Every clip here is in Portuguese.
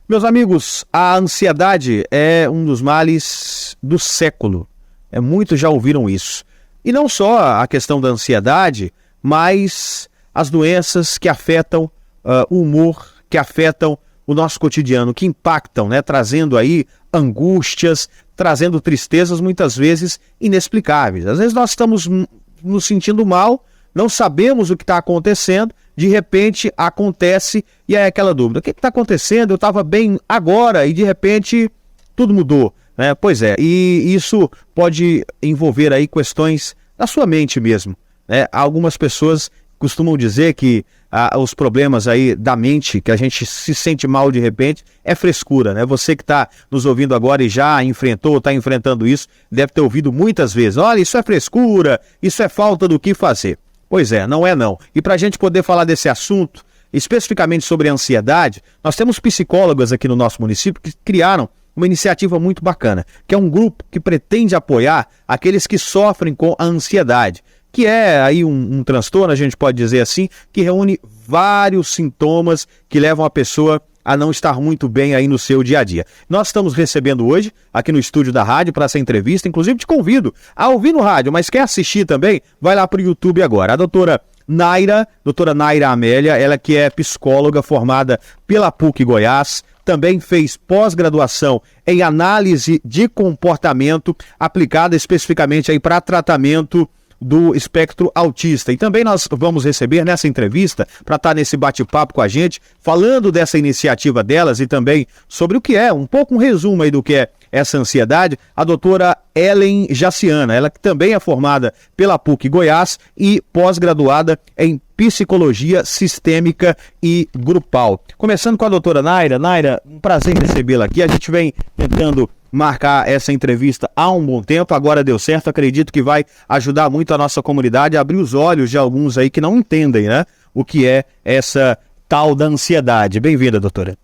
Meus amigos, a ansiedade é um dos males do século. Muitos já ouviram isso. E não só a questão da ansiedade, mas as doenças que afetam o humor, que afetam o nosso cotidiano, que impactam, trazendo aí angústias, trazendo tristezas muitas vezes inexplicáveis. Às vezes nós estamos nos sentindo mal, não sabemos o que está acontecendo, de repente acontece e é aquela dúvida: o que está acontecendo? Eu estava bem agora e de repente tudo mudou. Pois é, e isso pode envolver aí questões da sua mente mesmo. Algumas pessoas costumam dizer que os problemas aí da mente, que a gente se sente mal de repente, é frescura. Você que está nos ouvindo agora e já enfrentou, está enfrentando isso, deve ter ouvido muitas vezes: olha, isso é frescura, isso é falta do que fazer. Pois é, não é não. E para a gente poder falar desse assunto, especificamente sobre a ansiedade, nós temos psicólogas aqui no nosso município que criaram uma iniciativa muito bacana, que é um grupo que pretende apoiar aqueles que sofrem com a ansiedade, que é aí um transtorno, a gente pode dizer assim, que reúne vários sintomas que levam a pessoa a não estar muito bem aí no seu dia a dia. Nós estamos recebendo hoje, aqui no estúdio da rádio, para essa entrevista, inclusive te convido a ouvir no rádio, mas quer assistir também? Vai lá para o YouTube agora. A doutora Naira Amélia, ela que é psicóloga formada pela PUC Goiás, também fez pós-graduação em análise de comportamento, aplicada especificamente aí para tratamento do espectro autista. E também nós vamos receber nessa entrevista, para estar nesse bate-papo com a gente, falando dessa iniciativa delas e também sobre o que é, um pouco um resumo aí do que é essa ansiedade, a doutora Ellen Jaciana, ela que também é formada pela PUC Goiás e pós-graduada em Psicologia Sistêmica e Grupal. Começando com a doutora Naira. Naira, um prazer recebê-la aqui, a gente vem tentando marcar essa entrevista há um bom tempo, agora deu certo, acredito que vai ajudar muito a nossa comunidade a abrir os olhos de alguns aí que não entendem, o que é essa tal da ansiedade. Bem-vinda, doutora.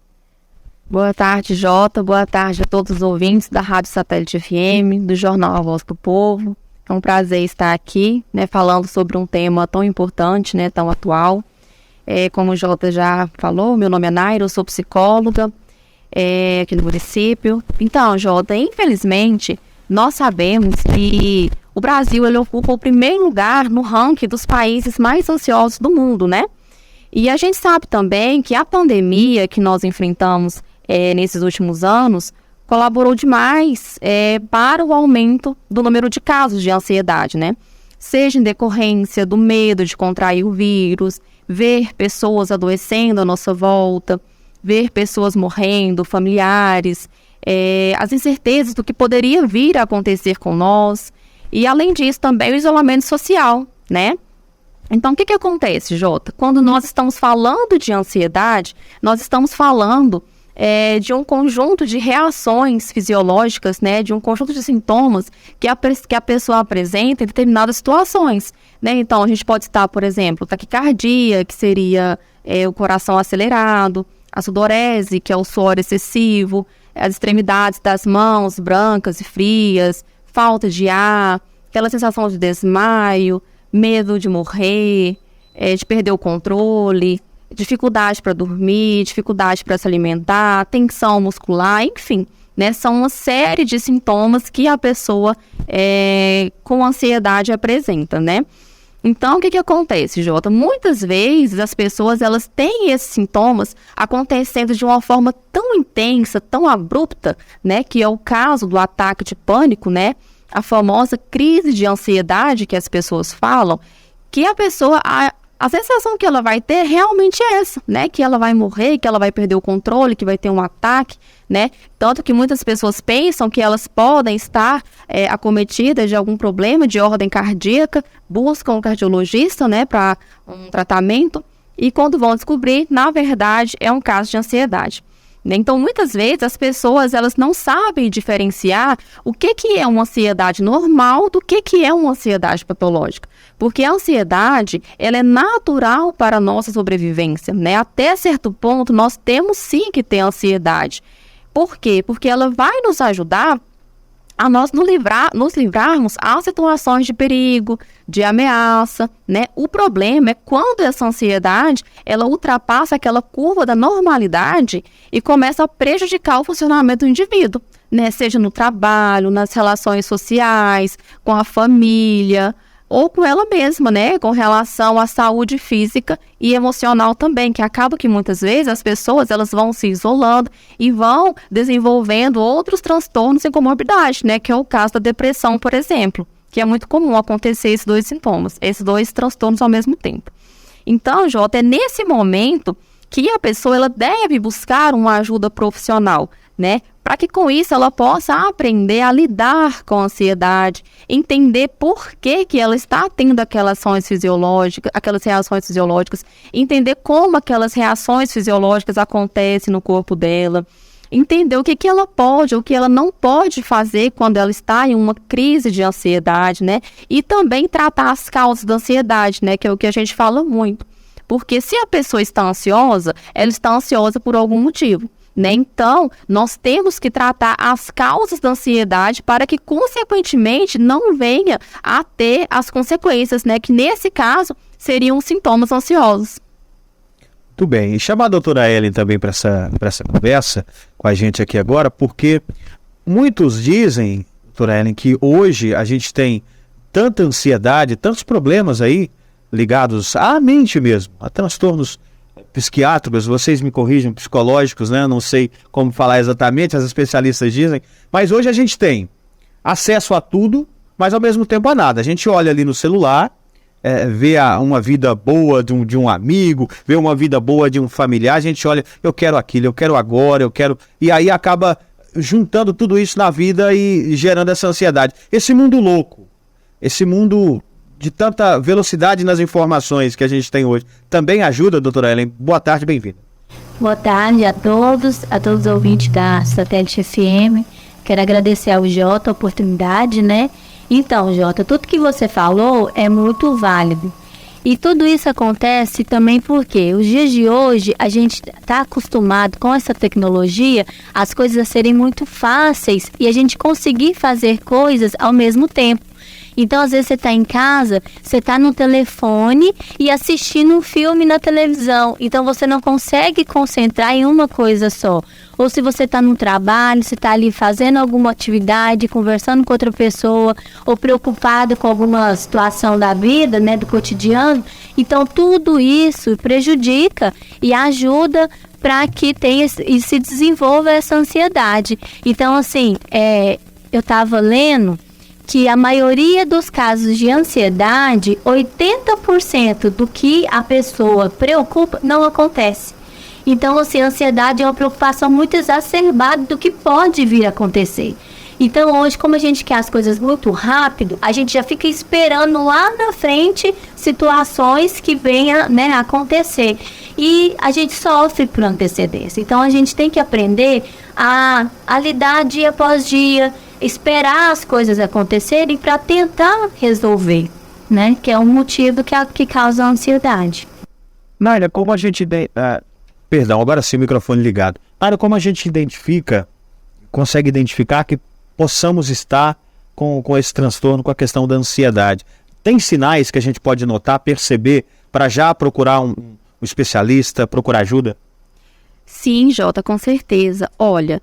Boa tarde, Jota, boa tarde a todos os ouvintes da Rádio Satélite FM, do Jornal A Voz do Povo. É um prazer estar aqui, falando sobre um tema tão importante, tão atual. Como o Jota já falou, meu nome é Naira, eu sou psicóloga, aqui no município. Então, Jota, infelizmente, nós sabemos que o Brasil ele ocupa o primeiro lugar no ranking dos países mais ansiosos do mundo, E a gente sabe também que a pandemia que nós enfrentamos nesses últimos anos colaborou demais para o aumento do número de casos de ansiedade, Seja em decorrência do medo de contrair o vírus, ver pessoas adoecendo à nossa volta, ver pessoas morrendo, familiares, as incertezas do que poderia vir a acontecer com nós, e além disso também o isolamento social, Então o que acontece, Jota? Quando nós estamos falando de ansiedade, nós estamos falando de um conjunto de reações fisiológicas, de um conjunto de sintomas que a pessoa apresenta em determinadas situações, Então a gente pode citar, por exemplo, taquicardia, que seria o coração acelerado, a sudorese, que é o suor excessivo, as extremidades das mãos brancas e frias, falta de ar, aquela sensação de desmaio, medo de morrer, de perder o controle, dificuldade para dormir, dificuldade para se alimentar, tensão muscular, enfim, são uma série de sintomas que a pessoa com ansiedade apresenta, Então, o que acontece, Jota? Muitas vezes as pessoas elas têm esses sintomas acontecendo de uma forma tão intensa, tão abrupta, que é o caso do ataque de pânico, a famosa crise de ansiedade que as pessoas falam, que a pessoa, a sensação que ela vai ter realmente é essa, que ela vai morrer, que ela vai perder o controle, que vai ter um ataque, Tanto que muitas pessoas pensam que elas podem estar acometidas de algum problema de ordem cardíaca, buscam um cardiologista, para um tratamento, e quando vão descobrir, na verdade, é um caso de ansiedade. Então, muitas vezes, as pessoas elas não sabem diferenciar o que é uma ansiedade normal do que é uma ansiedade patológica. Porque a ansiedade, ela é natural para a nossa sobrevivência, Até certo ponto, nós temos sim que ter ansiedade. Por quê? Porque ela vai nos ajudar a nós nos livrarmos a situações de perigo, de ameaça, né? O problema é quando essa ansiedade, ela ultrapassa aquela curva da normalidade e começa a prejudicar o funcionamento do indivíduo, né? Seja no trabalho, nas relações sociais, com a família, ou com ela mesma, né, com relação à saúde física e emocional também, que acaba que muitas vezes as pessoas elas vão se isolando e vão desenvolvendo outros transtornos e comorbidade, né, que é o caso da depressão, por exemplo, que é muito comum acontecer esses dois sintomas, esses dois transtornos ao mesmo tempo. Então, Jota, é nesse momento que a pessoa ela deve buscar uma ajuda profissional, né, para que com isso ela possa aprender a lidar com a ansiedade, entender por que ela está tendo aquelas reações fisiológicas, entender como aquelas reações fisiológicas acontecem no corpo dela, entender o que ela pode ou o que ela não pode fazer quando ela está em uma crise de ansiedade, né? E também tratar as causas da ansiedade, né? Que é o que a gente fala muito. Porque se a pessoa está ansiosa, ela está ansiosa por algum motivo, né? Então, nós temos que tratar as causas da ansiedade para que, consequentemente, não venha a ter as consequências, né? Que, nesse caso, seriam os sintomas ansiosos. Muito bem. E chamar a doutora Ellen também para essa conversa com a gente aqui agora, porque muitos dizem, doutora Ellen, que hoje a gente tem tanta ansiedade, tantos problemas aí ligados à mente mesmo, a transtornos psiquiátricos, vocês me corrigem, psicológicos, né? Não sei como falar exatamente, as especialistas dizem, mas hoje a gente tem acesso a tudo, mas ao mesmo tempo a nada. A gente olha ali no celular, vê uma vida boa de um amigo, vê uma vida boa de um familiar, a gente olha, eu quero aquilo, eu quero agora, eu quero... E aí acaba juntando tudo isso na vida e gerando essa ansiedade. Esse mundo louco, esse mundo de tanta velocidade nas informações que a gente tem hoje, também ajuda, doutora Ellen? Boa tarde, bem-vinda. Boa tarde a todos os ouvintes da Satélite FM. Quero agradecer ao Jota a oportunidade, né? Então, Jota, tudo que você falou é muito válido. E tudo isso acontece também porque os dias de hoje a gente está acostumado com essa tecnologia, as coisas a serem muito fáceis e a gente conseguir fazer coisas ao mesmo tempo. Então, às vezes, você está em casa, você está no telefone e assistindo um filme na televisão. Então, você não consegue concentrar em uma coisa só. Ou se você está no trabalho, você está ali fazendo alguma atividade, conversando com outra pessoa, ou preocupado com alguma situação da vida, né, do cotidiano. Então, tudo isso prejudica e ajuda para que tenha e se desenvolva essa ansiedade. Então, assim, eu estava lendo que a maioria dos casos de ansiedade, 80% do que a pessoa preocupa não acontece. Então, assim, a ansiedade é uma preocupação muito exacerbada do que pode vir a acontecer. Então, hoje, como a gente quer as coisas muito rápido, a gente já fica esperando lá na frente situações que venham, né, acontecer. E a gente sofre por antecedência. Então, a gente tem que aprender a lidar dia após dia, esperar as coisas acontecerem para tentar resolver, né? Que é um motivo que causa a ansiedade. Naira, como a gente... Perdão, agora sim o microfone ligado. Naira, como a gente consegue identificar que possamos estar com esse transtorno, com a questão da ansiedade? Tem sinais que a gente pode notar, perceber, para já procurar um especialista, procurar ajuda? Sim, Jota, com certeza. Olha,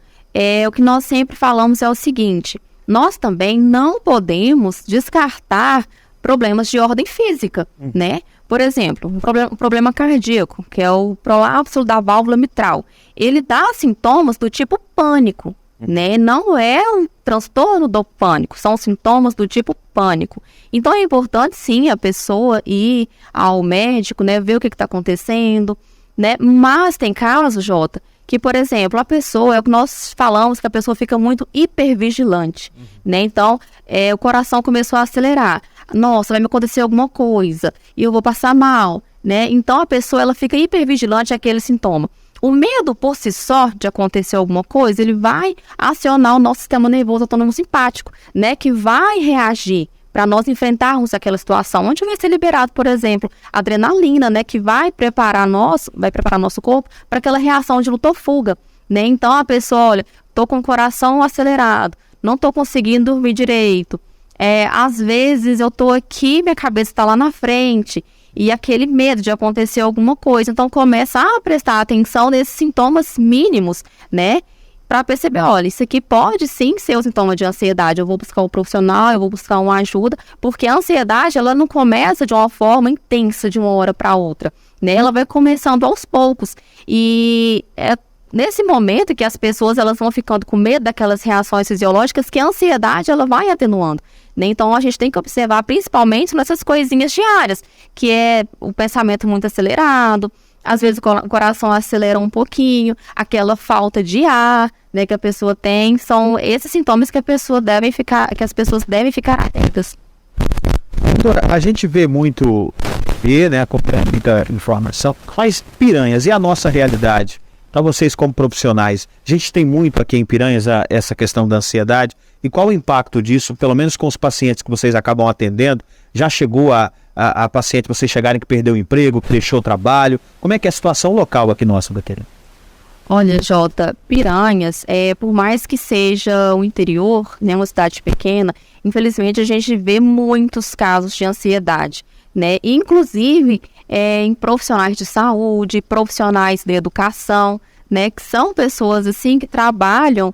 o que nós sempre falamos é o seguinte: nós também não podemos descartar problemas de ordem física, né? Por exemplo, um problema cardíaco, que é o prolapso da válvula mitral. Ele dá sintomas do tipo pânico, né? Não é um transtorno do pânico, são sintomas do tipo pânico. Então é importante sim a pessoa ir ao médico, né? Ver o que está acontecendo, né? Mas tem casos, Jota, que, por exemplo, a pessoa, é o que nós falamos, que a pessoa fica muito hipervigilante, né? Então, o coração começou a acelerar. Nossa, vai me acontecer alguma coisa e eu vou passar mal, né? Então, a pessoa, ela fica hipervigilante àquele sintoma. O medo, por si só, de acontecer alguma coisa, ele vai acionar o nosso sistema nervoso autônomo simpático, né? Que vai reagir para nós enfrentarmos aquela situação, onde vai ser liberado, por exemplo, adrenalina, né, que vai preparar nosso corpo para aquela reação de luta ou fuga, né? Então a pessoa, olha, tô com o coração acelerado, não estou conseguindo dormir direito. Às vezes eu estou aqui, minha cabeça está lá na frente, e aquele medo de acontecer alguma coisa. Então começa a prestar atenção nesses sintomas mínimos, né? Para perceber, olha, isso aqui pode sim ser um sintoma de ansiedade. Eu vou buscar um profissional, eu vou buscar uma ajuda, porque a ansiedade, ela não começa de uma forma intensa de uma hora para outra, né? Ela vai começando aos poucos. E é nesse momento que as pessoas elas vão ficando com medo daquelas reações fisiológicas que a ansiedade ela vai atenuando, né? Então a gente tem que observar principalmente nessas coisinhas diárias, que é o pensamento muito acelerado, às vezes o coração acelera um pouquinho, aquela falta de ar, né, que a pessoa tem. São esses sintomas que as pessoas devem ficar atentas. Doutora, a gente vê muito, né, acompanha muita informação, mas Piranhas, e a nossa realidade? Para vocês como profissionais, a gente tem muito aqui em Piranhas essa questão da ansiedade, e qual o impacto disso, pelo menos com os pacientes que vocês acabam atendendo? Já chegou a paciente, vocês chegarem que perdeu o emprego, que deixou o trabalho? Como é que é a situação local aqui nossa, doutora? Olha, Jota, Piranhas, por mais que seja o interior, né, uma cidade pequena, infelizmente a gente vê muitos casos de ansiedade, né? Inclusive em profissionais de saúde, profissionais de educação, né, que são pessoas assim que trabalham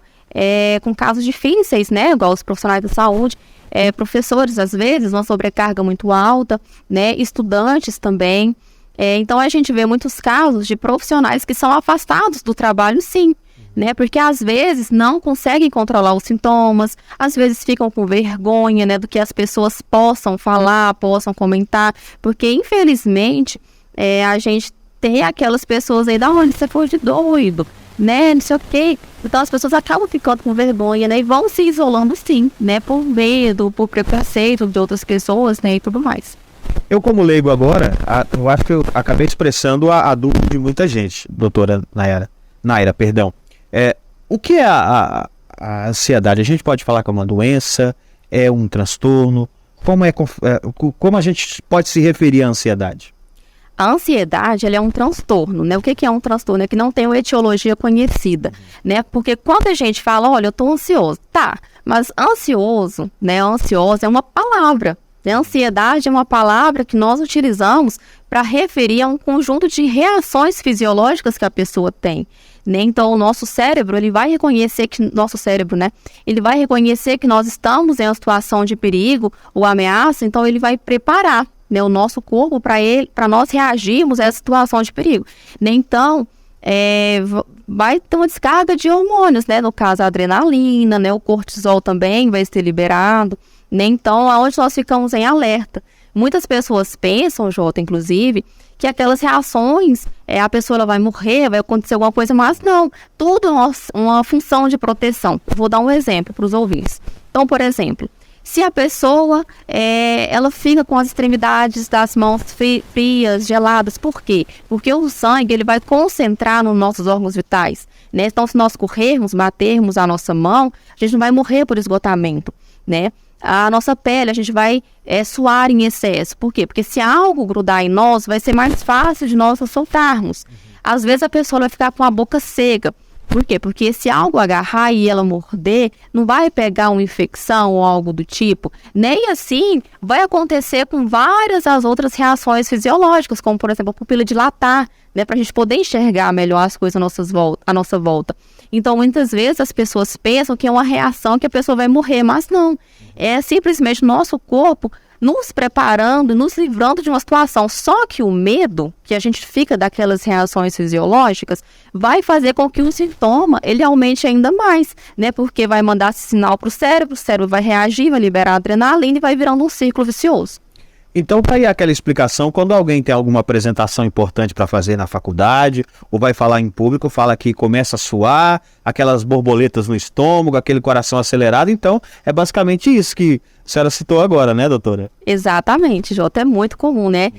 com casos difíceis, né, igual os profissionais de saúde, professores às vezes, uma sobrecarga muito alta, né, estudantes também. Então a gente vê muitos casos de profissionais que são afastados do trabalho, sim, né? Porque às vezes não conseguem controlar os sintomas, às vezes ficam com vergonha, né, do que as pessoas possam falar, possam comentar, porque infelizmente a gente tem aquelas pessoas aí, da onde você foi de doido, né, não sei o quê. Então as pessoas acabam ficando com vergonha, né, e vão se isolando, sim, né, por medo, por preconceito de outras pessoas, né, e tudo mais. Eu, como leigo agora, eu acho que eu acabei expressando a dúvida de muita gente, doutora Naira, perdão. O que é a ansiedade? A gente pode falar que é uma doença, é um transtorno? Como a gente pode se referir à ansiedade? A ansiedade, ela é um transtorno, né? O que é um transtorno? É que não tem uma etiologia conhecida, né? Porque quando a gente fala, olha, eu estou ansioso, tá, mas ansioso, né? Ansiosa é uma palavra. Ansiedade é uma palavra que nós utilizamos para referir a um conjunto de reações fisiológicas que a pessoa tem, né? Então, o nosso cérebro, ele vai reconhecer que ele vai reconhecer que nós estamos em uma situação de perigo ou ameaça, então ele vai preparar, né, o nosso corpo para nós reagirmos a essa situação de perigo, né? Então, vai ter uma descarga de hormônios, né? No caso, a adrenalina, né? O cortisol também vai ser liberado. Então, aonde nós ficamos em alerta. Muitas pessoas pensam, Jota, inclusive, que aquelas reações, a pessoa ela vai morrer, vai acontecer alguma coisa, mas não. Tudo é uma função de proteção. Vou dar um exemplo para os ouvintes. Então, por exemplo, se a pessoa ela fica com as extremidades das mãos frias, geladas, por quê? Porque o sangue ele vai concentrar nos nossos órgãos vitais, né? Então, se nós corrermos, batermos a nossa mão, a gente não vai morrer por esgotamento, né? A nossa pele, a gente vai suar em excesso. Por quê? Porque se algo grudar em nós, vai ser mais fácil de nós soltarmos. Às vezes a pessoa vai ficar com a boca seca. Por quê? Porque se algo agarrar e ela morder, não vai pegar uma infecção ou algo do tipo. Nem assim vai acontecer com várias as outras reações fisiológicas, como por exemplo a pupila dilatar, né, para a gente poder enxergar melhor as coisas à nossa volta. Então, muitas vezes as pessoas pensam que é uma reação que a pessoa vai morrer, mas não. É simplesmente o nosso corpo nos preparando, nos livrando de uma situação. Só que o medo, que a gente fica daquelas reações fisiológicas, vai fazer com que o sintoma ele aumente ainda mais, né? Porque vai mandar esse sinal para o cérebro vai reagir, vai liberar adrenalina e vai virando um círculo vicioso. Então tá aí aquela explicação, quando alguém tem alguma apresentação importante para fazer na faculdade, ou vai falar em público, fala que começa a suar, aquelas borboletas no estômago, aquele coração acelerado, então é basicamente isso que a senhora citou agora, né, doutora? Exatamente, Jota, é muito comum, né?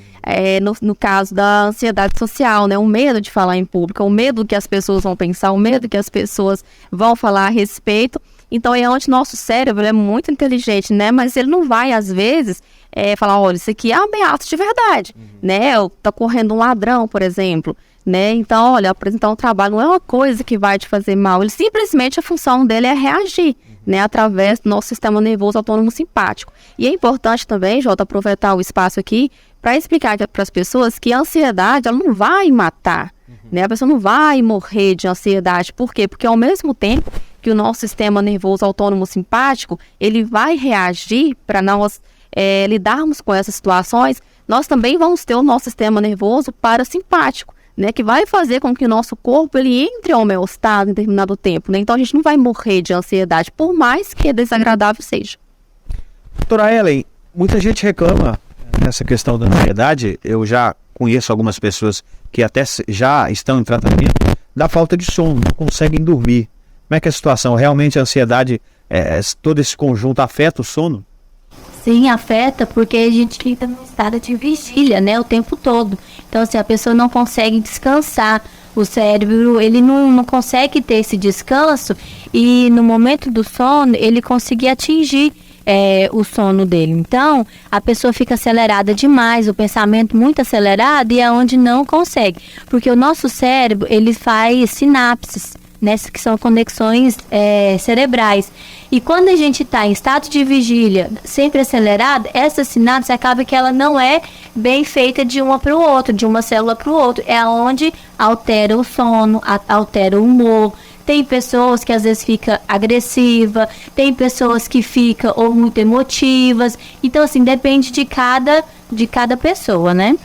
No caso da ansiedade social, né? O medo de falar em público, o medo que as pessoas vão pensar, o medo que as pessoas vão falar a respeito. Então é onde nosso cérebro é muito inteligente, né? Mas ele não vai, às vezes, falar, olha, isso aqui é ameaça de verdade, né? Tá correndo um ladrão, por exemplo, né? Então, olha, apresentar um trabalho não é uma coisa que vai te fazer mal. Ele simplesmente, a função dele é reagir, né, através do nosso sistema nervoso autônomo simpático. E é importante também, Jota, aproveitar o espaço aqui para explicar para as pessoas que a ansiedade, ela não vai matar, né? A pessoa não vai morrer de ansiedade. Por quê? Porque ao mesmo tempo que o nosso sistema nervoso autônomo simpático, ele vai reagir para nós lidarmos com essas situações, nós também vamos ter o nosso sistema nervoso parasimpático, né, que vai fazer com que o nosso corpo ele entre em homeostase em determinado tempo, né? Então a gente não vai morrer de ansiedade, por mais que desagradável seja. Doutora Ellen, muita gente reclama nessa questão da ansiedade. Eu já conheço algumas pessoas que até já estão em tratamento da falta de sono, não conseguem dormir. Como é que é a situação? Realmente a ansiedade, todo esse conjunto afeta o sono? Sim, afeta, porque a gente fica num estado de vigília, né, o tempo todo. Então, assim, a pessoa não consegue descansar. O cérebro, ele não consegue ter esse descanso e no momento do sono, ele conseguir atingir o sono dele. Então, a pessoa fica acelerada demais, o pensamento muito acelerado e é onde não consegue. Porque o nosso cérebro, ele faz sinapses, né, que são conexões cerebrais. E quando a gente está em estado de vigília, sempre acelerado, essa sinapse acaba que ela não é bem feita de uma para o outro, de uma célula para o outro. É onde altera o sono, altera o humor. Tem pessoas que às vezes ficam agressivas, tem pessoas que ficam ou muito emotivas. Então, assim, depende de cada pessoa, né?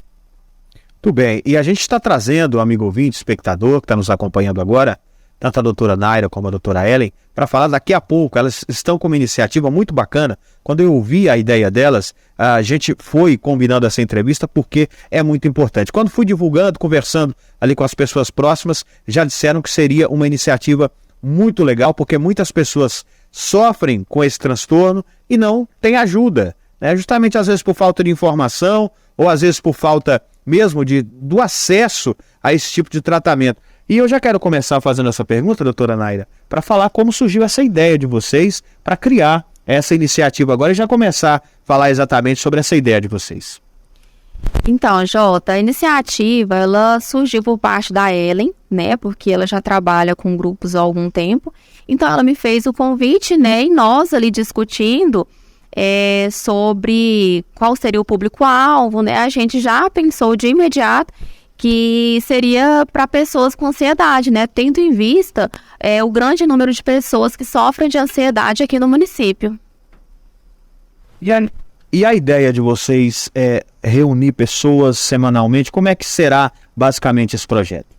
Tudo bem. E a gente está trazendo, amigo ouvinte, espectador que está nos acompanhando agora, tanto a doutora Naira como a doutora Ellen, para falar daqui a pouco. Elas estão com uma iniciativa muito bacana. Quando eu ouvi a ideia delas, a gente foi combinando essa entrevista porque é muito importante. Quando fui divulgando, conversando ali com as pessoas próximas, já disseram que seria uma iniciativa muito legal, porque muitas pessoas sofrem com esse transtorno e não têm ajuda, né? Justamente às vezes por falta de informação ou às vezes por falta mesmo do acesso a esse tipo de tratamento. E eu já quero começar fazendo essa pergunta, doutora Naira, para falar como surgiu essa ideia de vocês para criar essa iniciativa agora e já começar a falar exatamente sobre essa ideia de vocês. Então, Jota, a iniciativa, ela surgiu por parte da Ellen, né, porque ela já trabalha com grupos há algum tempo. Então, ela me fez o convite, né, e nós ali discutindo sobre qual seria o público-alvo, né, a gente já pensou de imediato que seria para pessoas com ansiedade, né? Tendo em vista o grande número de pessoas que sofrem de ansiedade aqui no município. E a ideia de vocês é reunir pessoas semanalmente? Como é que será basicamente esse projeto?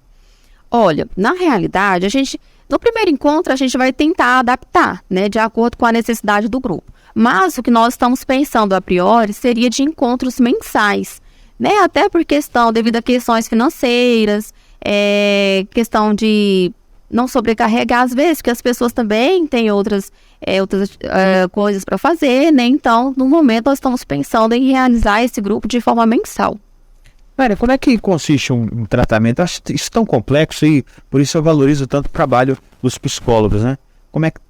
Olha, na realidade, no primeiro encontro, a gente vai tentar adaptar, né? De acordo com a necessidade do grupo. Mas o que nós estamos pensando a priori seria de encontros mensais, né, até por devido a questões financeiras, questão de não sobrecarregar às vezes, porque as pessoas também têm outras coisas para fazer, né? Então, no momento, nós estamos pensando em realizar esse grupo de forma mensal. Maria, como é que consiste um tratamento? Eu acho isso tão complexo e por isso eu valorizo tanto o trabalho dos psicólogos, né?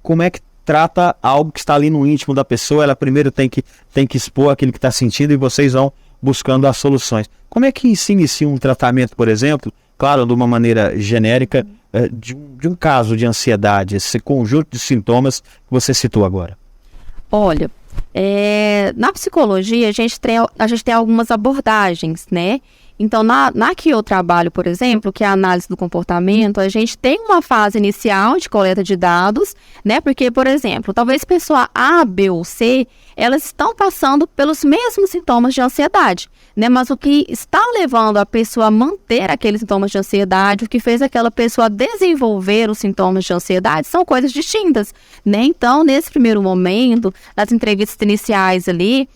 Como é que trata algo que está ali no íntimo da pessoa? Ela primeiro tem que expor aquilo que está sentindo e vocês vão buscando as soluções. Como é que se inicia um tratamento, por exemplo, claro, de uma maneira genérica, de um caso de ansiedade, esse conjunto de sintomas que você citou agora? Olha, na psicologia a gente tem algumas abordagens, né? Então, na que eu trabalho, por exemplo, que é a análise do comportamento, a gente tem uma fase inicial de coleta de dados, né? Porque, por exemplo, talvez pessoa A, B ou C, elas estão passando pelos mesmos sintomas de ansiedade, né? Mas o que está levando a pessoa a manter aqueles sintomas de ansiedade, o que fez aquela pessoa desenvolver os sintomas de ansiedade, são coisas distintas, né? Então, nesse primeiro momento, nas entrevistas iniciais ali,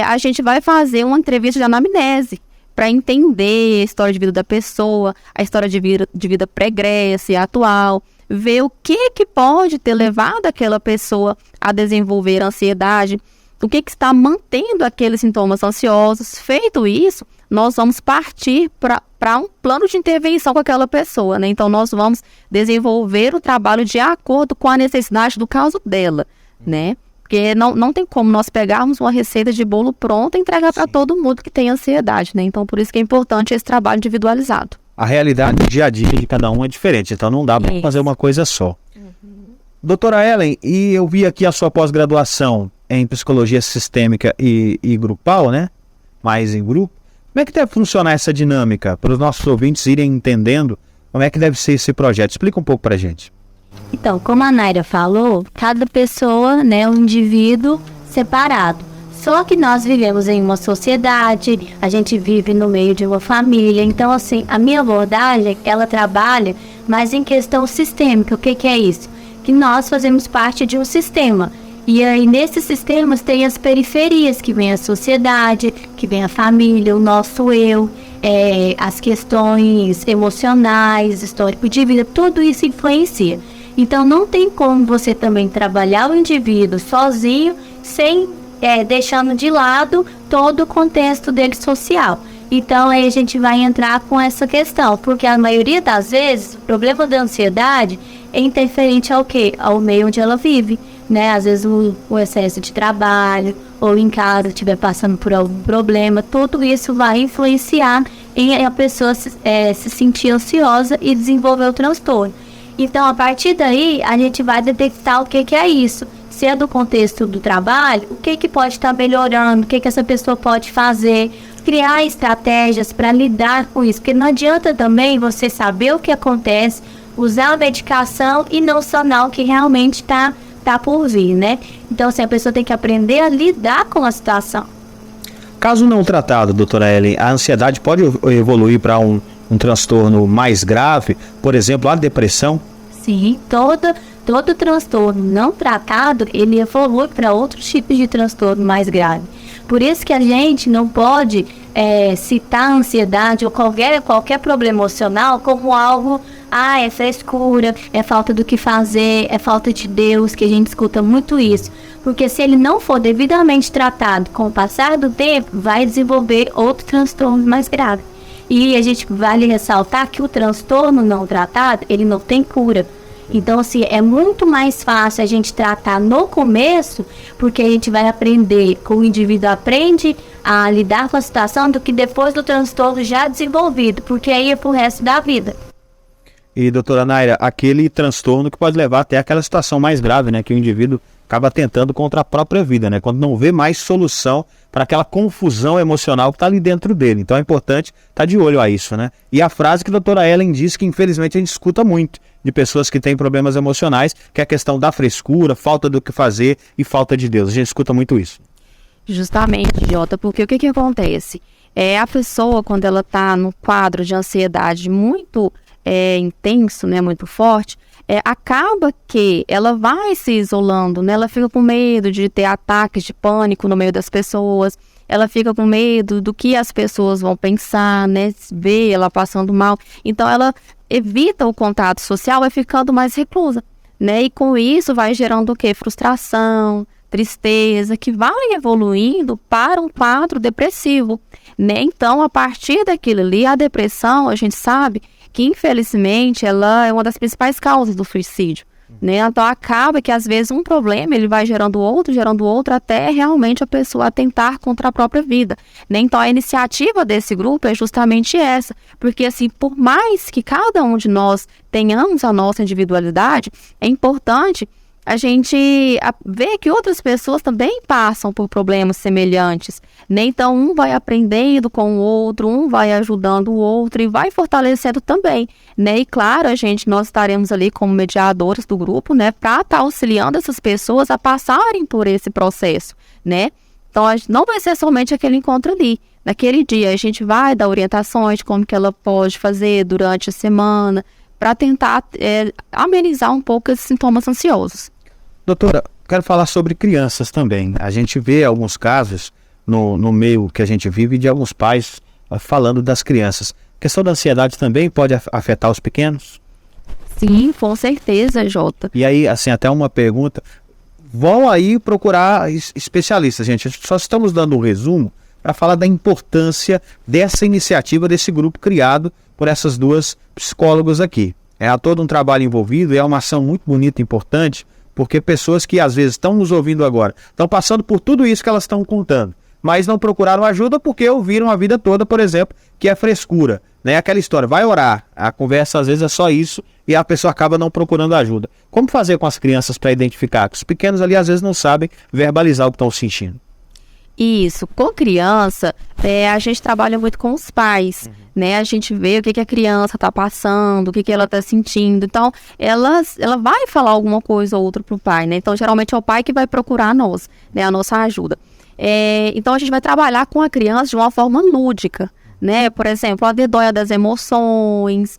a gente vai fazer uma entrevista de anamnese, para entender a história de vida da pessoa, a história de vida pregressa e atual, ver o que pode ter levado aquela pessoa a desenvolver ansiedade, o que está mantendo aqueles sintomas ansiosos. Feito isso, nós vamos partir para um plano de intervenção com aquela pessoa, né? Então, nós vamos desenvolver o trabalho de acordo com a necessidade do caso dela, né? Porque não tem como nós pegarmos uma receita de bolo pronta e entregar para todo mundo que tem ansiedade, né? Então, por isso que é importante esse trabalho individualizado. A realidade do dia a dia de cada um é diferente, então não dá para fazer uma coisa só. Doutora Ellen, e eu vi aqui a sua pós-graduação em psicologia sistêmica e grupal, né? Mais em grupo. Como é que deve funcionar essa dinâmica para os nossos ouvintes irem entendendo como é que deve ser esse projeto? Explica um pouco para a gente. Então, como a Naira falou, cada pessoa, né, um indivíduo separado. Só que nós vivemos em uma sociedade, a gente vive no meio de uma família. Então, assim, a minha abordagem, ela trabalha mais em questão sistêmica. O que é isso? Que nós fazemos parte de um sistema. E aí, nesses sistemas, tem as periferias, que vem a sociedade, que vem a família, o nosso eu, as questões emocionais, histórico de vida, tudo isso influencia. Então, não tem como você também trabalhar o indivíduo sozinho, sem deixando de lado todo o contexto dele social. Então, aí a gente vai entrar com essa questão, porque a maioria das vezes, o problema da ansiedade é interferente ao quê? Ao meio onde ela vive, né? Às vezes o excesso de trabalho, ou em casa estiver passando por algum problema, tudo isso vai influenciar em a pessoa se sentir ansiosa e desenvolver o transtorno. Então, a partir daí, a gente vai detectar o que é isso. Se é do contexto do trabalho, o que pode estar melhorando, o que essa pessoa pode fazer, criar estratégias para lidar com isso. Porque não adianta também você saber o que acontece, usar a medicação e não sanar o que realmente está por vir, né? Então, assim, a pessoa tem que aprender a lidar com a situação. Caso não tratado, doutora Ellen, a ansiedade pode evoluir para um transtorno mais grave, por exemplo, a depressão? Sim, todo transtorno não tratado, ele evolui para outros tipos de transtorno mais grave. Por isso que a gente não pode citar a ansiedade ou qualquer problema emocional como algo, é frescura, é falta do que fazer, é falta de Deus, que a gente escuta muito isso. Porque se ele não for devidamente tratado com o passar do tempo, vai desenvolver outro transtorno mais grave. E a gente vale ressaltar que o transtorno não tratado, ele não tem cura. Então, assim, é muito mais fácil a gente tratar no começo, porque a gente vai aprender, o indivíduo aprende a lidar com a situação, do que depois do transtorno já desenvolvido, porque aí é pro resto da vida. E, doutora Naira, aquele transtorno que pode levar até aquela situação mais grave, né? Que o indivíduo acaba tentando contra a própria vida, né? Quando não vê mais solução para aquela confusão emocional que está ali dentro dele. Então é importante estar de olho a isso, né? E a frase que a doutora Ellen disse, que infelizmente a gente escuta muito de pessoas que têm problemas emocionais, que é a questão da frescura, falta do que fazer e falta de Deus. A gente escuta muito isso. Justamente, Jota, porque o que acontece? A pessoa, quando ela está no quadro de ansiedade muito intenso, né, muito forte, acaba que ela vai se isolando, né? Ela fica com medo de ter ataques de pânico no meio das pessoas, ela fica com medo do que as pessoas vão pensar, né? Ver ela passando mal. Então, ela evita o contato social, vai ficando mais reclusa, né? E com isso vai gerando o quê? Frustração, tristeza, que vai evoluindo para um quadro depressivo, né? Então, a partir daquilo ali, a depressão, a gente sabe que, infelizmente, ela é uma das principais causas do suicídio, né? Então, acaba que, às vezes, um problema, ele vai gerando outro, até realmente a pessoa atentar contra a própria vida, né? Então, a iniciativa desse grupo é justamente essa, porque, assim, por mais que cada um de nós tenhamos a nossa individualidade, é importante a gente vê que outras pessoas também passam por problemas semelhantes, né? Então, um vai aprendendo com o outro, um vai ajudando o outro e vai fortalecendo também, né? E claro, nós estaremos ali como mediadores do grupo, né? Para estar auxiliando essas pessoas a passarem por esse processo, né? Então, não vai ser somente aquele encontro ali. Naquele dia, a gente vai dar orientações de como que ela pode fazer durante a semana, para tentar amenizar um pouco esses sintomas ansiosos. Doutora, quero falar sobre crianças também. A gente vê alguns casos no meio que a gente vive de alguns pais falando das crianças. A questão da ansiedade também pode afetar os pequenos? Sim, com certeza, Jota. E aí, assim, até uma pergunta. Vão aí procurar especialistas, gente. Só estamos dando um resumo para falar da importância dessa iniciativa, desse grupo criado por essas duas psicólogas aqui. Há todo um trabalho envolvido e é uma ação muito bonita e importante, porque pessoas que às vezes estão nos ouvindo agora, estão passando por tudo isso que elas estão contando, mas não procuraram ajuda porque ouviram a vida toda, por exemplo, que é frescura, né? Aquela história, vai orar, a conversa às vezes é só isso e a pessoa acaba não procurando ajuda. Como fazer com as crianças para identificar? Os pequenos ali às vezes não sabem verbalizar o que estão sentindo. Isso, com criança, a gente trabalha muito com os pais, né? A gente vê o que a criança está passando, o que ela está sentindo. Então, ela vai falar alguma coisa ou outra para o pai, né? Então, geralmente é o pai que vai procurar nós, né? A nossa ajuda. Então, a gente vai trabalhar com a criança de uma forma lúdica, né? Por exemplo, a dedóia das emoções,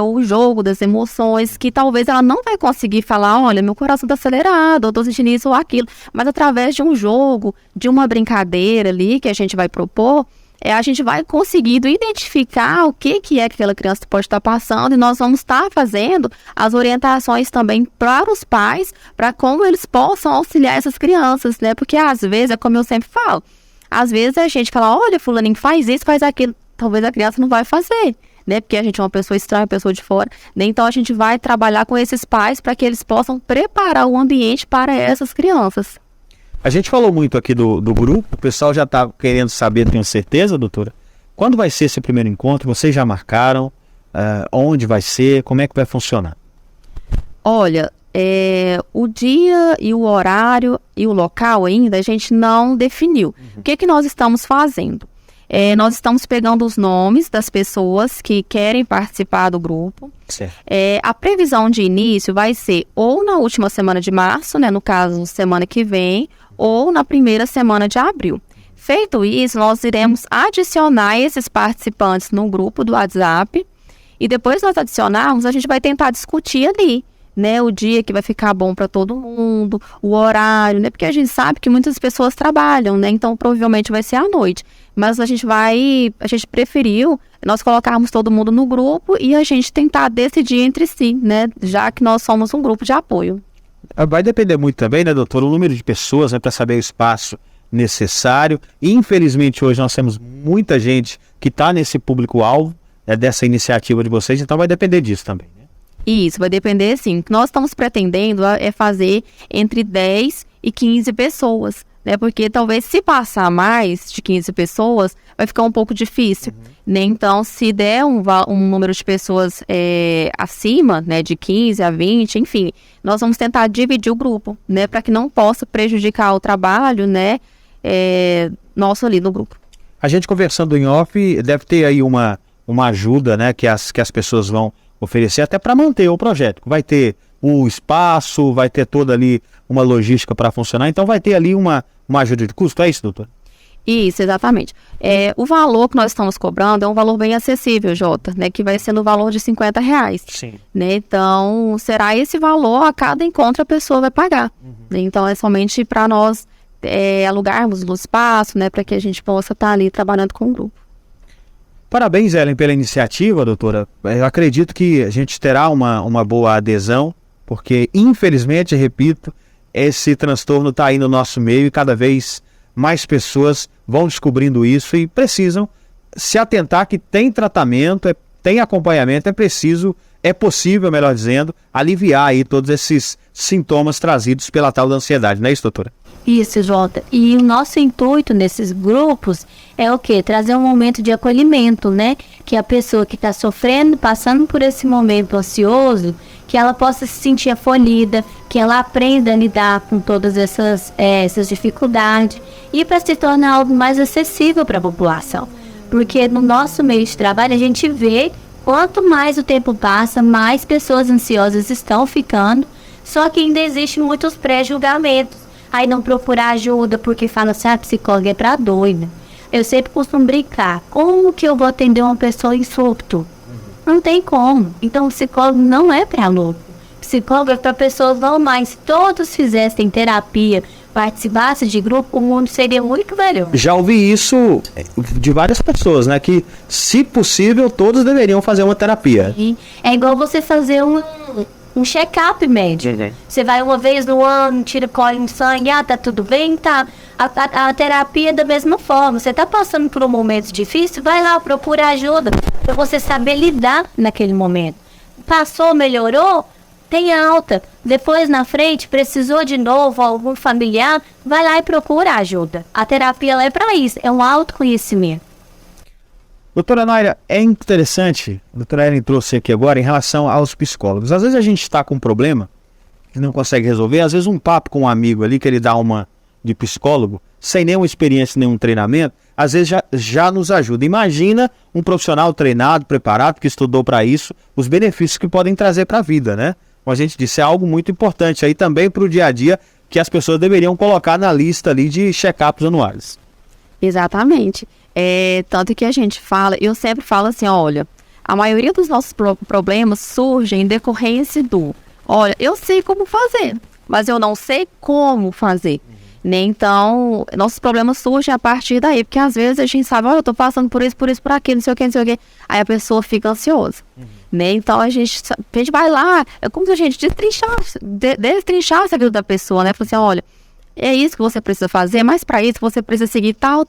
o jogo das emoções, que talvez ela não vai conseguir falar, olha, meu coração está acelerado, eu estou sentindo isso ou aquilo, mas através de um jogo, de uma brincadeira ali que a gente vai propor, a gente vai conseguindo identificar o que é que aquela criança pode estar passando e nós vamos estar fazendo as orientações também para os pais, para como eles possam auxiliar essas crianças, né? Porque às vezes, é como eu sempre falo, às vezes a gente fala, olha, fulaninho, faz isso, faz aquilo, talvez a criança não vai fazer, né? Porque a gente é uma pessoa estranha, uma pessoa de fora, né? Então a gente vai trabalhar com esses pais para que eles possam preparar o ambiente para essas crianças. A gente falou muito aqui do grupo, o pessoal já está querendo saber, tenho certeza, doutora, quando vai ser esse primeiro encontro? Vocês já marcaram? Onde vai ser? Como é que vai funcionar? Olha, o dia e o horário e o local ainda a gente não definiu. O que nós estamos fazendo? Nós estamos pegando os nomes das pessoas que querem participar do grupo. A previsão de início vai ser ou na última semana de março, né, no caso, semana que vem, ou na primeira semana de abril. Feito isso, nós iremos adicionar esses participantes no grupo do WhatsApp e depois nós adicionarmos, a gente vai tentar discutir ali, né, o dia que vai ficar bom para todo mundo, o horário, né, porque a gente sabe que muitas pessoas trabalham, né, então provavelmente vai ser à noite, mas a gente preferiu nós colocarmos todo mundo no grupo e a gente tentar decidir entre si, né, já que nós somos um grupo de apoio. Vai depender muito também, né, doutor, o número de pessoas, né, para saber o espaço necessário. Infelizmente hoje nós temos muita gente que está nesse público-alvo, né, dessa iniciativa de vocês, então vai depender disso também. Isso, vai depender sim. O que nós estamos pretendendo é fazer entre 10 e 15 pessoas, né? Porque talvez se passar mais de 15 pessoas, vai ficar um pouco difícil, né? Então, se der um número de pessoas acima, né, de 15 a 20, enfim, nós vamos tentar dividir o grupo, né? Para que não possa prejudicar o trabalho, né, nosso ali no grupo. A gente conversando em off, deve ter aí uma ajuda, né, que as pessoas vão oferecer até para manter o projeto. Vai ter o espaço, vai ter toda ali uma logística para funcionar, então vai ter ali uma ajuda de custo, é isso, doutor? Isso, exatamente. O valor que nós estamos cobrando é um valor bem acessível, Jota, né, que vai ser no valor de R$50. Sim. Né, então, será esse valor a cada encontro a pessoa vai pagar. Né, então, é somente para nós alugarmos o espaço, né, para que a gente possa estar ali trabalhando com o grupo. Parabéns, Ellen, pela iniciativa, doutora. Eu acredito que a gente terá uma boa adesão, porque, infelizmente, repito, esse transtorno está aí no nosso meio e cada vez mais pessoas vão descobrindo isso e precisam se atentar que tem tratamento, tem acompanhamento, é possível, melhor dizendo, aliviar aí todos esses sintomas trazidos pela tal da ansiedade, não é isso, doutora? Isso, Jota. E o nosso intuito nesses grupos é o quê? Trazer um momento de acolhimento, né? Que a pessoa que está sofrendo, passando por esse momento ansioso, que ela possa se sentir acolhida, que ela aprenda a lidar com todas essas dificuldades e para se tornar algo mais acessível para a população. Porque no nosso meio de trabalho a gente vê quanto mais o tempo passa, mais pessoas ansiosas estão ficando, só que ainda existem muitos pré-julgamentos. Aí não procurar ajuda porque fala assim, a psicóloga é pra doida. Eu sempre costumo brincar, como que eu vou atender uma pessoa em surto? Não tem como. Então o psicólogo não é pra louco. Psicólogo é pra pessoas normais. Se todos fizessem terapia, participassem de grupo, o mundo seria muito melhor. Já ouvi isso de várias pessoas, né? Que, se possível, todos deveriam fazer uma terapia. É igual você fazer um check-up médico. Você vai uma vez no ano, tira colhe de sangue, tá tudo bem, tá? A terapia é da mesma forma. Você tá passando por um momento difícil, vai lá, procura ajuda para você saber lidar naquele momento. Passou, melhorou, tem alta. Depois, na frente, precisou de novo, algum familiar, vai lá e procura ajuda. A terapia ela é para isso, é um autoconhecimento. Doutora Naira, é interessante, a doutora Ellen trouxe aqui agora em relação aos psicólogos. Às vezes a gente está com um problema que não consegue resolver, às vezes um papo com um amigo ali, que ele dá uma de psicólogo, sem nenhuma experiência, nenhum treinamento, às vezes já nos ajuda. Imagina um profissional treinado, preparado, que estudou para isso, os benefícios que podem trazer para a vida, né? Como a gente disse, é algo muito importante aí também para o dia a dia, que as pessoas deveriam colocar na lista ali de check-ups anuais. Exatamente. Tanto que a gente fala, eu sempre falo assim, olha, a maioria dos nossos problemas surgem em decorrência olha, eu sei como fazer, mas eu não sei como fazer. Né? Então, nossos problemas surgem a partir daí, porque às vezes a gente sabe, olha, eu tô passando por isso, por aquilo, não sei o que, aí a pessoa fica ansiosa. Né? Então, a gente vai lá, é como se a gente destrinchasse a vida da pessoa, né? Falar assim, olha, é isso que você precisa fazer, mas para isso você precisa seguir tal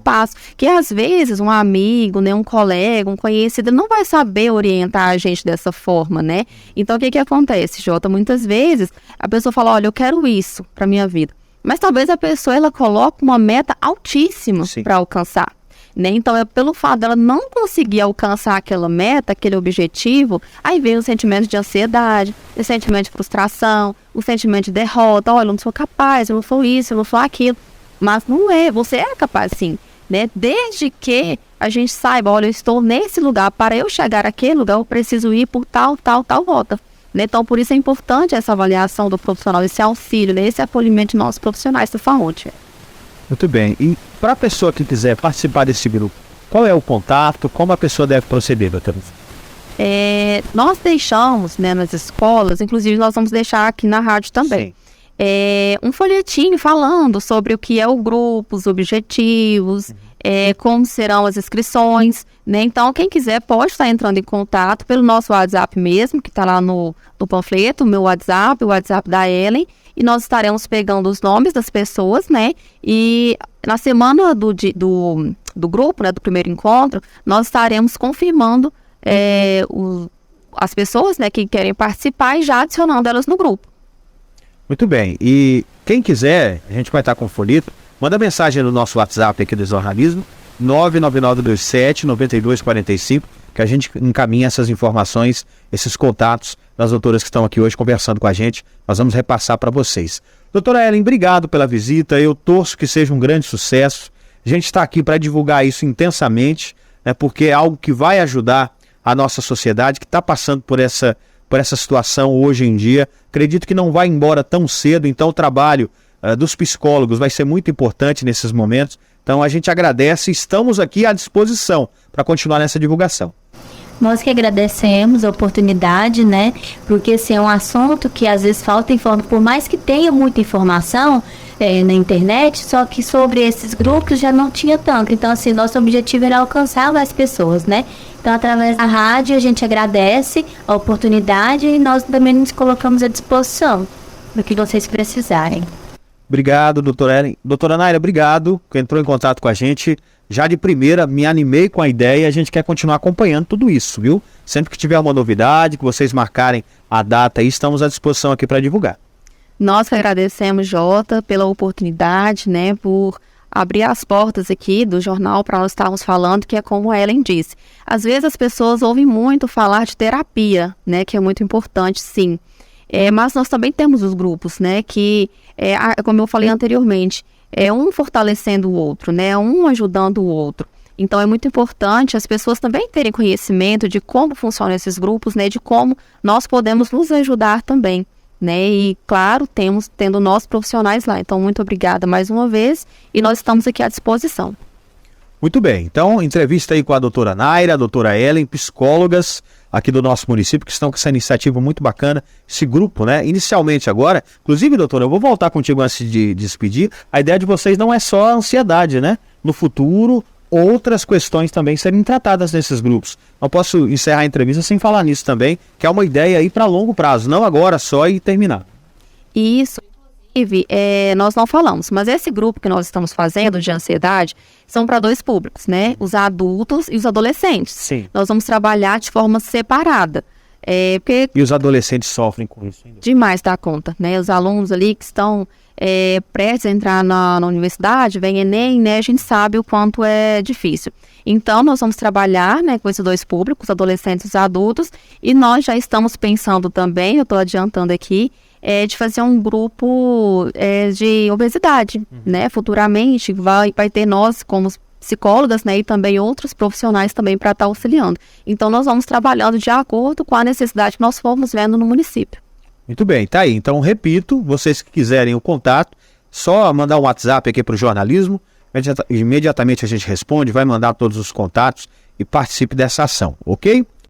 passo. Que às vezes um amigo, né, um colega, um conhecido não vai saber orientar a gente dessa forma, né? Então o que acontece, Jota? Muitas vezes a pessoa fala, olha, eu quero isso para minha vida. Mas talvez a pessoa ela coloque uma meta altíssima para alcançar. Né? Então, pelo fato dela não conseguir alcançar aquela meta, aquele objetivo, aí vem o sentimento de ansiedade, o sentimento de frustração, o sentimento de derrota. Olha, eu não sou capaz, eu não sou isso, eu não sou aquilo. Mas não é, você é capaz sim. Né? Desde que a gente saiba, olha, eu estou nesse lugar, para eu chegar àquele lugar, eu preciso ir por tal rota. Né? Então, por isso é importante essa avaliação do profissional, esse auxílio, né? Esse acolhimento de nossos profissionais da saúde. Muito bem. E para a pessoa que quiser participar desse grupo, qual é o contato? Como a pessoa deve proceder, doutora? Nós deixamos, né, nas escolas, inclusive nós vamos deixar aqui na rádio também, um folhetinho falando sobre o que é o grupo, os objetivos, como serão as inscrições. Né? Então, quem quiser pode estar entrando em contato pelo nosso WhatsApp mesmo, que está lá no panfleto, o meu WhatsApp, o WhatsApp da Ellen, e nós estaremos pegando os nomes das pessoas, né? E na semana do grupo, né, do primeiro encontro, nós estaremos confirmando as pessoas, né, que querem participar e já adicionando elas no grupo. Muito bem. E quem quiser, a gente vai estar com o folheto, manda mensagem no nosso WhatsApp aqui do jornalismo, 99927-9245, que a gente encaminha essas informações, esses contatos das doutoras que estão aqui hoje conversando com a gente. Nós vamos repassar para vocês. Doutora Ellen, obrigado pela visita. Eu torço que seja um grande sucesso. A gente está aqui para divulgar isso intensamente, né, porque é algo que vai ajudar a nossa sociedade, que está passando por essa situação hoje em dia. Acredito que não vai embora tão cedo, então o trabalho dos psicólogos vai ser muito importante nesses momentos. Então a gente agradece e estamos aqui à disposição para continuar nessa divulgação. Nós que agradecemos a oportunidade, né? Porque esse é um assunto que às vezes falta informação, por mais que tenha muita informação na internet, só que sobre esses grupos já não tinha tanto. Então, assim, nosso objetivo era alcançar mais pessoas, né? Então, através da rádio, a gente agradece a oportunidade e nós também nos colocamos à disposição do que vocês precisarem. Obrigado, doutora Ellen. Doutora Naira, obrigado que entrou em contato com a gente. Já de primeira, me animei com a ideia e a gente quer continuar acompanhando tudo isso, viu? Sempre que tiver uma novidade, que vocês marcarem a data aí, estamos à disposição aqui para divulgar. Nós que agradecemos, Jota, pela oportunidade, né, por abrir as portas aqui do jornal para nós estarmos falando, que é como a Ellen disse. Às vezes as pessoas ouvem muito falar de terapia, né, que é muito importante, sim. Mas nós também temos os grupos, né, que, como eu falei anteriormente, um fortalecendo o outro, né, um ajudando o outro. Então é muito importante as pessoas também terem conhecimento de como funcionam esses grupos, né, de como nós podemos nos ajudar também, né, e claro, tendo nossos profissionais lá. Então muito obrigada mais uma vez e nós estamos aqui à disposição. Muito bem, então entrevista aí com a doutora Naira, a doutora Ellen, psicólogas aqui do nosso município, que estão com essa iniciativa muito bacana, esse grupo, né, inicialmente agora, inclusive, doutora, eu vou voltar contigo antes de despedir, a ideia de vocês não é só a ansiedade, né, no futuro, outras questões também serem tratadas nesses grupos. Não posso encerrar a entrevista sem falar nisso também, que é uma ideia aí para longo prazo, não agora só e terminar. Isso. Nós não falamos, mas esse grupo que nós estamos fazendo de ansiedade são para dois públicos, né? Os adultos e os adolescentes. Sim. Nós vamos trabalhar de forma separada. Porque E os adolescentes sofrem com isso ainda. demais dá conta, né? Os alunos ali que estão prestes a entrar na universidade, vem Enem, né? A gente sabe o quanto é difícil. Então, nós vamos trabalhar, né, com esses dois públicos, adolescentes e os adultos, e nós já estamos pensando também, eu estou adiantando aqui, de fazer um grupo de obesidade, né? Futuramente vai ter nós como psicólogas, né, e também outros profissionais também para estar auxiliando. Então, nós vamos trabalhando de acordo com a necessidade que nós formos vendo no município. Muito bem, tá aí. Então, repito, vocês que quiserem o contato, só mandar um WhatsApp aqui para o jornalismo, imediatamente a gente responde, vai mandar todos os contatos e participe dessa ação, ok?